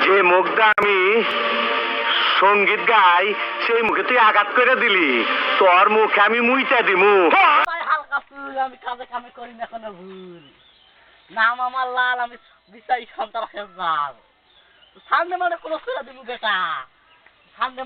যে মুখটা আমি সঙ্গীত গাই সেই মুখে তুই আঘাত করে দিলি, তোর মুখে আমি মুইটা দিমু। হালকা ফুল আমি কাজে কামে করি না কোনো ভুল। নাম আমার লাল, আমি বিচারি সন্তান জাল। সামনে মানে কোনো করে দিবি বেটা, সামনে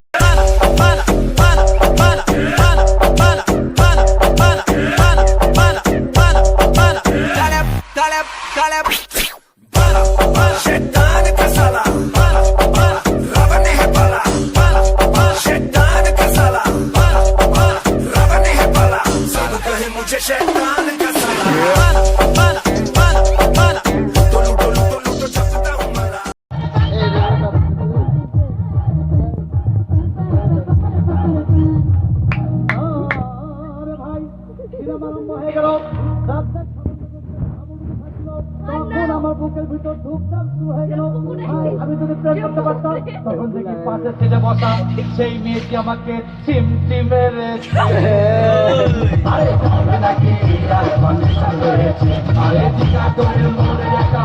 আমার বুকের ভিতর ধূপধাপ শুরু হয়ে গেল। আমি যদি প্রেম করতে পারতাম তখন দেখি পাশে ছেলে বসা সেই মেয়েটি আমাকে চিমটি মেরেছে। আরে নাকি আরে টিকা তোর মনে একটা